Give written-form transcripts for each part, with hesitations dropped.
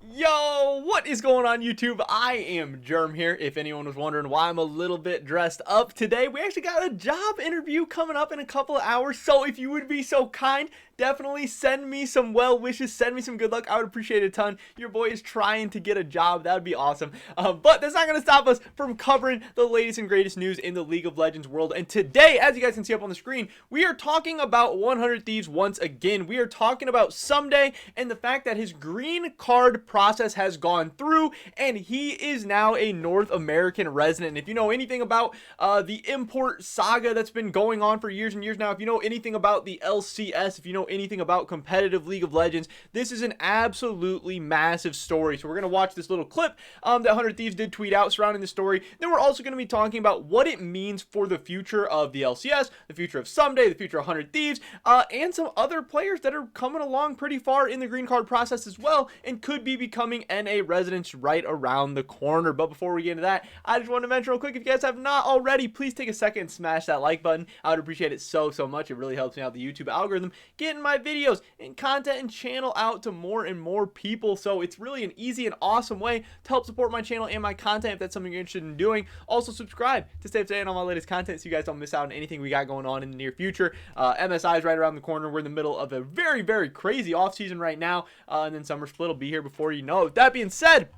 Yo, what is going on YouTube? I am Germ here. If anyone was wondering why I'm a little bit dressed up today, we actually got a job interview coming up in a couple of hours. So if you would be so kind, definitely send me some well wishes, send me some good luck. I would appreciate it a ton. Your boy is trying to get a job. That would be awesome. But that's not going to stop us from covering the latest and greatest news in the League of Legends world. And today, as you guys can see up on the screen, we are talking about 100 Thieves once again. We are talking about Ssumday and the fact that his green card process has gone through and he is now a North American resident. And if you know anything about the import saga that's been going on for years and years now, if you know anything about the LCS, if you know anything about competitive League of Legends, this is an absolutely massive story. So we're going to watch this little clip that 100 Thieves did tweet out surrounding the story. Then we're also going to be talking about what it means for the future of the LCS, the future of Ssumday, the future of 100 Thieves, and some other players that are coming along pretty far in the green card process as well and could be becoming NA residents right around the corner. But before we get into that, I just want to mention real quick, if you guys have not already, please take a second and smash that like button. I would appreciate it so much. It really helps me out the YouTube algorithm, getting my videos and content and channel out to more and more people. So it's really an easy and awesome way to help support my channel and my content if that's something you're interested in doing. Also subscribe to stay up to date on all my latest content so you guys don't miss out on anything we got going on in the near future. MSI is right around the corner. We're in the middle of a very crazy off season right now, and then summer split will be here before you know it. That being said,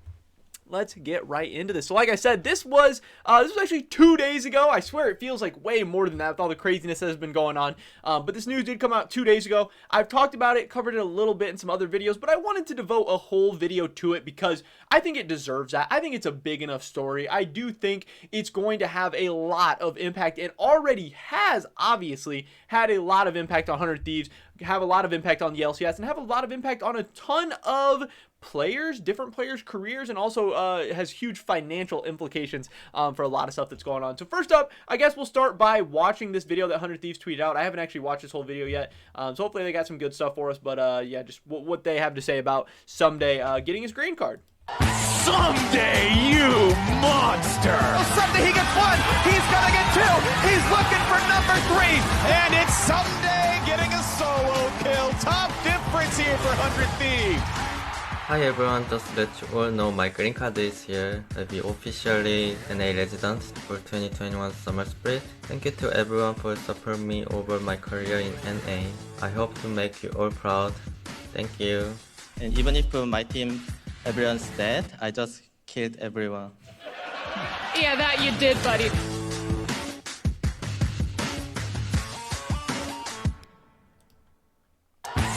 let's get right into this. So like I said, this was actually 2 days ago. I swear it feels like way more than that with all the craziness that has been going on. But this news did come out 2 days ago. I've talked about it, covered it a little bit in some other videos, but I wanted to devote a whole video to it because I think it deserves that. I think it's a big enough story. I do think it's going to have a lot of impact and already has obviously had a lot of impact on 100 Thieves, have a lot of impact on the LCS, and have a lot of impact on a ton of players, different players' careers, and also has huge financial implications for a lot of stuff that's going on. So first up, I guess we'll start by watching this video that 100 Thieves tweeted out. I haven't actually watched this whole video yet, so hopefully they got some good stuff for us. But yeah, just what they have to say about Ssumday getting his green card. Ssumday, you monster! Oh, Ssumday, he gets one! He's gonna get two! He's looking for number three! And it's Ssumday getting a solo kill. Top difference here for 100 Thieves. Hi everyone, just to let you all know my green card is here. I'll be officially NA resident for 2021 summer split. Thank you to everyone for supporting me over my career in NA. I hope to make you all proud. Thank you. And even if my team, everyone's dead, I just killed everyone. Yeah, that you did, buddy.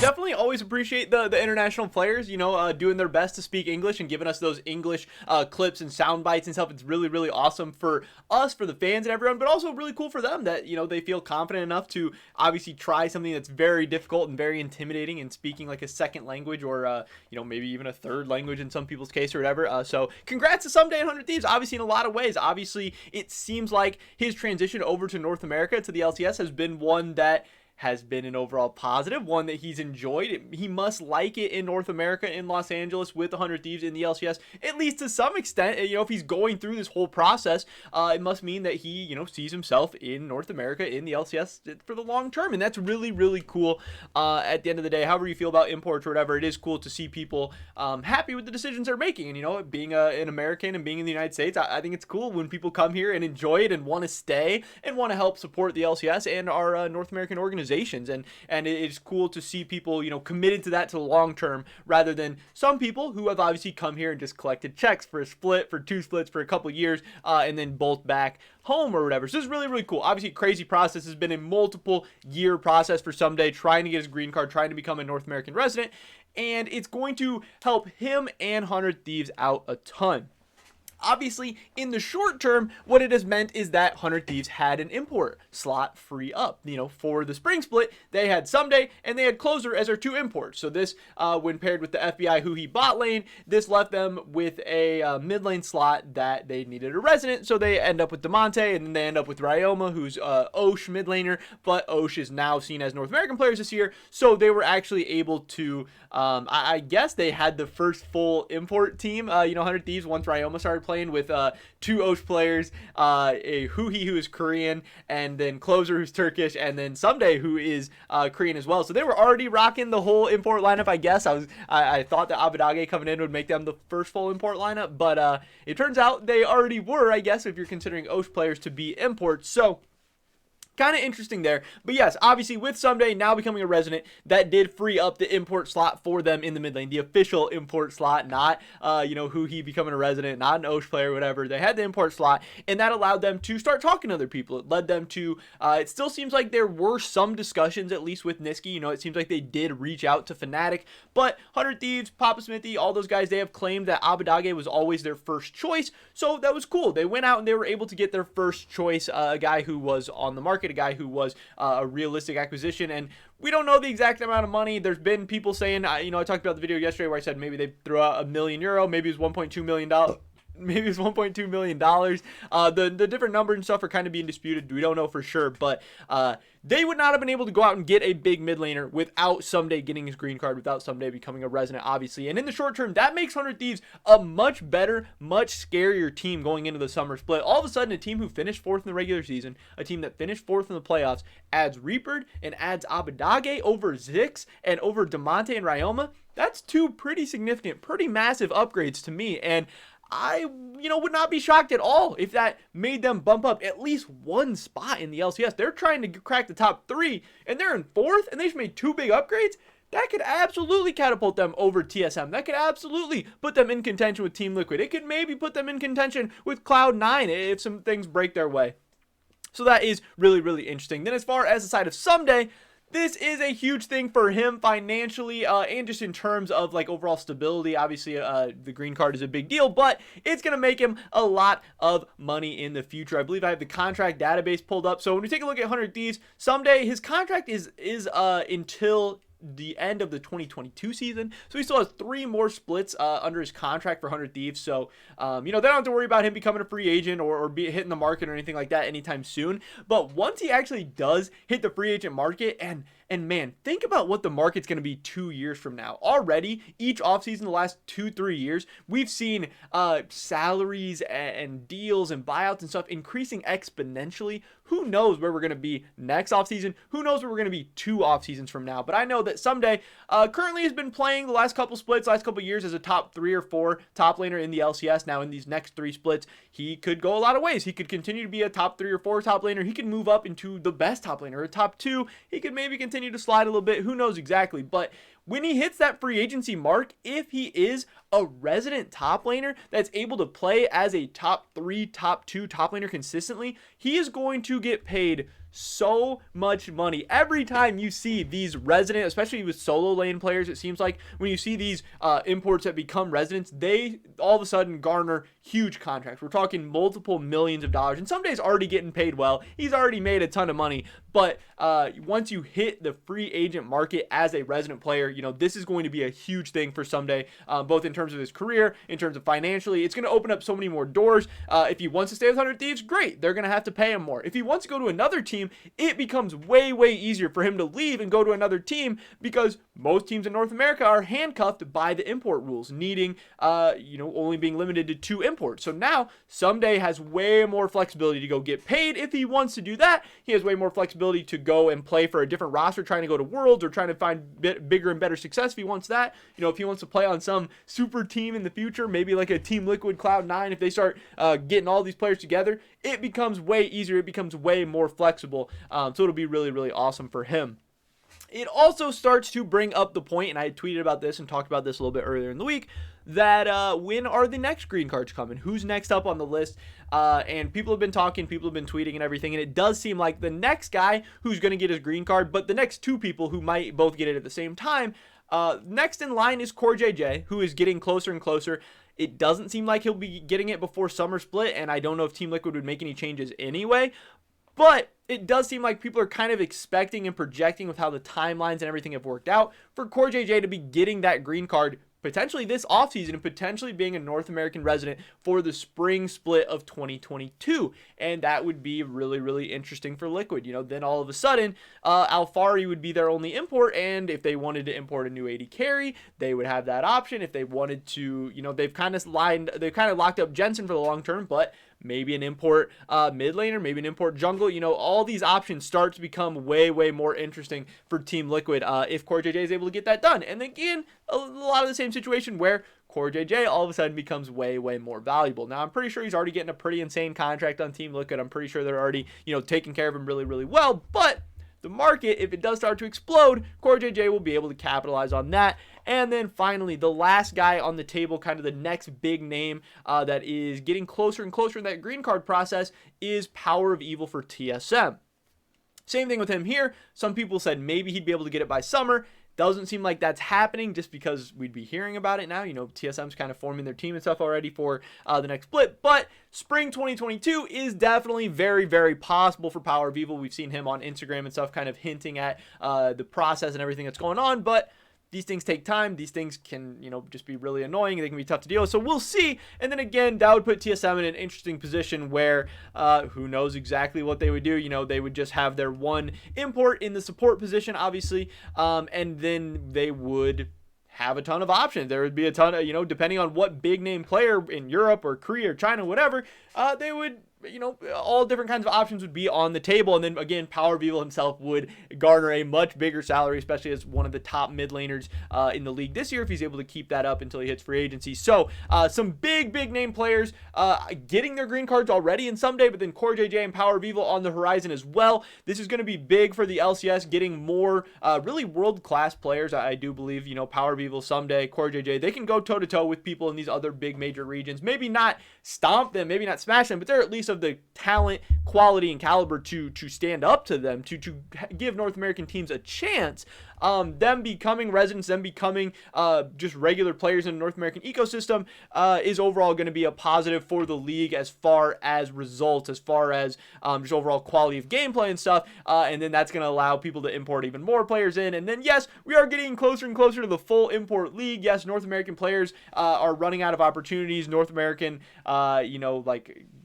Definitely always appreciate the international players, you know, doing their best to speak English and giving us those English clips and sound bites and stuff. It's really awesome for us, for the fans and everyone, but also really cool for them that, you know, they feel confident enough to obviously try something that's very difficult and very intimidating and speaking like a second language or, you know, maybe even a third language in some people's case or whatever. So congrats to Ssumday and 100 Thieves, obviously in a lot of ways. Obviously, it seems like his transition over to North America, to the LCS, has been one that has been an overall positive, one that he's enjoyed. He must like it in North America, in Los Angeles, with 100 Thieves in the LCS, at least to some extent. You know, if he's going through this whole process, it must mean that he, you know, sees himself in North America, in the LCS for the long term, and that's really cool. At the end of the day, however you feel about imports or whatever, it is cool to see people happy with the decisions they're making. And, you know, being an American and being in the United States, I think it's cool when people come here and enjoy it and want to stay and want to help support the LCS and our North American organizations. And it's cool to see people, you know, committed to that to the long term, rather than some people who have obviously come here and just collected checks for a split, for two splits, for a couple years, and then bolt back home or whatever. So this is really cool. Obviously, crazy process. Has been a multiple year process for Ssumday, trying to get his green card, trying to become a North American resident, and it's going to help him and 100 Thieves out a ton. Obviously, in the short term, what it has meant is that 100 Thieves had an import slot free up. You know, for the spring split, they had Ssumday and they had Closer as their two imports. So this, when paired with the FBI Huhi bot lane, this left them with a mid lane slot that they needed a resident. So they end up with Demonte, and then they end up with Ryoma, who's Osh mid laner, but Osh is now seen as North American players this year. So they were actually able to, I guess they had the first full import team, you know, 100 Thieves, once Ryoma started playing playing with 2 Osh players, a Huhi who is Korean, and then Closer who's Turkish, and then Ssumday who is Korean as well. So they were already rocking the whole import lineup, I guess. I thought that Abadage coming in would make them the first full import lineup, but it turns out they already were, I guess, if you're considering Osh players to be imports. So kind of interesting there. But yes, obviously with Ssumday now becoming a resident, that did free up the import slot for them in the mid lane, the official import slot, not who he becoming a resident, not an Osh player, whatever. They had the import slot, and that allowed them to start talking to other people. It led them to it still seems like there were some discussions, at least with Niski. It seems like they did reach out to Fnatic, but 100 Thieves, Papa Smithy, all those guys, they have claimed that Abadage was always their first choice, so that was cool. They went out and they were able to get their first choice, a guy who was on the market, a guy who was a realistic acquisition, and we don't know the exact amount of money. There's been people saying, I talked about the video yesterday where I said maybe they threw out €1 million, maybe it was $1.2 million. Maybe it's $1.2 million. The different numbers and stuff are kind of being disputed. We don't know for sure, but they would not have been able to go out and get a big mid laner without Ssumday getting his green card, without Ssumday becoming a resident, obviously. And in the short term, that makes 100 Thieves a much better, much scarier team going into the summer split. All of a sudden, a team who finished 4th in the regular season, a team that finished 4th in the playoffs, adds Reaper and adds Abadage over Zix and over Damonte and Ryoma. That's 2 pretty significant, pretty massive upgrades to me, and I, would not be shocked at all if that made them bump up at least 1 spot in the LCS. They're trying to crack the top 3, and they're in 4th, and they just made 2 big upgrades. That could absolutely catapult them over TSM. That could absolutely put them in contention with Team Liquid. It could maybe put them in contention with Cloud9 if some things break their way. So that is really, really interesting. Then as far as the side of Ssumday, this is a huge thing for him financially and just in terms of like overall stability. Obviously, the green card is a big deal, but it's going to make him a lot of money in the future. I believe I have the contract database pulled up. So when we take a look at 100 Thieves, Ssumday, his contract is until the end of the 2022 season, so he still has 3 more splits under his contract for 100 Thieves. So they don't have to worry about him becoming a free agent or be hitting the market or anything like that anytime soon. But once he actually does hit the free agent market, and man, think about what the market's going to be 2 years from now. Already, each offseason the last 2-3 years, we've seen salaries and deals and buyouts and stuff increasing exponentially. Who knows where we're going to be next offseason? Who knows where we're going to be 2 off seasons from now? But I know that Ssumday currently has been playing the last couple splits, last couple years as a top 3 or 4 top laner in the LCS. Now in these next 3 splits, he could go a lot of ways. He could continue to be a top 3 or 4 top laner. He could move up into the best top laner, or top 2. He could maybe continue to slide a little bit. Who knows exactly? But when he hits that free agency mark, if he is a resident top laner that's able to play as a top 3, top 2 top laner consistently, he is going to get paid so much money. Every time you see these resident, especially with solo lane players, it seems like when you see these imports that become residents, they all of a sudden garner huge contracts. We're talking multiple millions of dollars, and Ssumday's already getting paid well. He's already made a ton of money, but once you hit the free agent market as a resident player, this is going to be a huge thing for Ssumday, both in terms of his career, in terms of financially. It's going to open up so many more doors. If he wants to stay with 100 Thieves, great. They're going to have to pay him more. If he wants to go to another team, it becomes way, way easier for him to leave and go to another team, because most teams in North America are handcuffed by the import rules, needing, only being limited to 2 imports. So now Ssumday has way more flexibility to go get paid if he wants to do that. He has way more flexibility to go and play for a different roster, trying to go to Worlds or trying to find bigger and better success if he wants that. If he wants to play on some super team in the future, maybe like a Team Liquid, Cloud9, if they start getting all these players together, it becomes way easier. It becomes way more flexible. So it'll be really, really awesome for him. It also starts to bring up the point, and I tweeted about this and talked about this a little bit earlier in the week, that when are the next green cards coming? Who's next up on the list? And people have been talking, people have been tweeting and everything, and it does seem like the next guy who's going to get his green card, but the next 2 people who might both get it at the same time, next in line is CoreJJ, who is getting closer and closer. It doesn't seem like he'll be getting it before summer split, and I don't know if Team Liquid would make any changes anyway, but it does seem like people are kind of expecting and projecting with how the timelines and everything have worked out for CoreJJ to be getting that green card potentially this offseason and potentially being a North American resident for the spring split of 2022. And that would be really, really interesting for Liquid. Then all of a sudden, Alfari would be their only import. And if they wanted to import a new AD carry, they would have that option. If they wanted to, they've kind of locked up Jensen for the long term, but maybe an import mid laner, maybe an import jungle. All these options start to become way, way more interesting for Team Liquid if Core JJ is able to get that done. And again, a lot of the same situation where Core JJ all of a sudden becomes way, way more valuable. Now, I'm pretty sure he's already getting a pretty insane contract on Team Liquid. I'm pretty sure they're already, taking care of him really, really well. But the market, if it does start to explode, Core JJ will be able to capitalize on that. And then finally, the last guy on the table, kind of the next big name that is getting closer and closer in that green card process is Power of Evil for TSM. Same thing with him here. Some people said maybe he'd be able to get it by summer. Doesn't seem like that's happening just because we'd be hearing about it now. TSM's kind of forming their team and stuff already for the next split. But spring 2022 is definitely very, very possible for Power of Evil. We've seen him on Instagram and stuff kind of hinting at the process and everything that's going on. But these things take time. These things can, just be really annoying. They can be tough to deal with. So we'll see. And then again, that would put TSM in an interesting position where who knows exactly what they would do. They would just have their one import in the support position, obviously. And then they would have a ton of options. There would be a ton of, depending on what big name player in Europe or Korea or China, whatever, they would, all different kinds of options would be on the table. And then again, Power of Evil himself would garner a much bigger salary, especially as one of the top mid laners in the league this year, if he's able to keep that up until he hits free agency. So some big name players getting their green cards already in Ssumday, but then Core JJ and Power of Evil on the horizon as well. This is going to be big for the LCS, getting more really world-class players. I do believe, Power of Evil, Ssumday, Core JJ, they can go toe-to-toe with people in these other big major regions. Maybe not stomp them, maybe not smash them, but they're at least of the talent, quality, and caliber to stand up to them, to give North American teams a chance. Them becoming residents, them becoming just regular players in the North American ecosystem is overall going to be a positive for the league as far as results, as far as just overall quality of gameplay and stuff. And then that's going to allow people to import even more players in. And then, yes, we are getting closer and closer to the full import league. Yes, North American players are running out of opportunities. North American,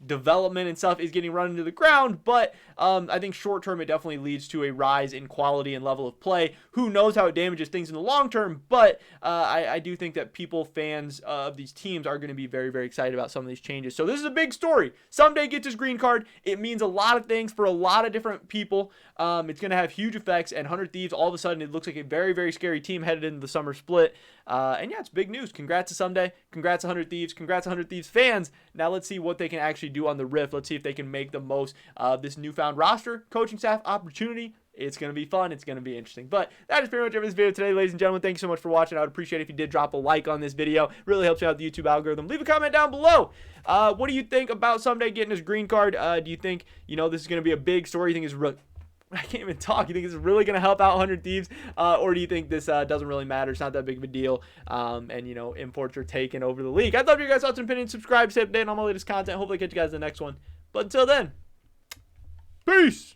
development and stuff is getting run into the ground, but I think short term it definitely leads to a rise in quality and level of play. Who knows how it damages things in the long term, but I do think that fans of these teams are going to be very, very excited about some of these changes. So this is a big story. Ssumday gets his green card. It means a lot of things for a lot of different people. It's going to have huge effects, and 100 Thieves, all of a sudden, it looks like a very, very scary team headed into the summer split. And yeah, it's big news. Congrats to Ssumday. Congrats to 100 Thieves. Congrats to 100 Thieves fans. Now let's see what they can actually do on the Rift. Let's see if they can make the most of this newfound roster, coaching staff, opportunity. It's going to be fun. It's going to be interesting. But that is pretty much it for this video today, ladies and gentlemen. Thank you so much for watching. I would appreciate it if you did drop a like on this video. It really helps you out the YouTube algorithm. Leave a comment down below. What do you think about Ssumday getting his green card? Do you think, this is going to be a big story? You think it's I can't even talk. You think this is really going to help out 100 Thieves? Or do you think this doesn't really matter? It's not that big of a deal. And, imports are taking over the league. I'd love to hear your guys' thoughts and opinions. Subscribe, stay updated on all my latest content. Hopefully, I catch you guys in the next one. But until then, peace.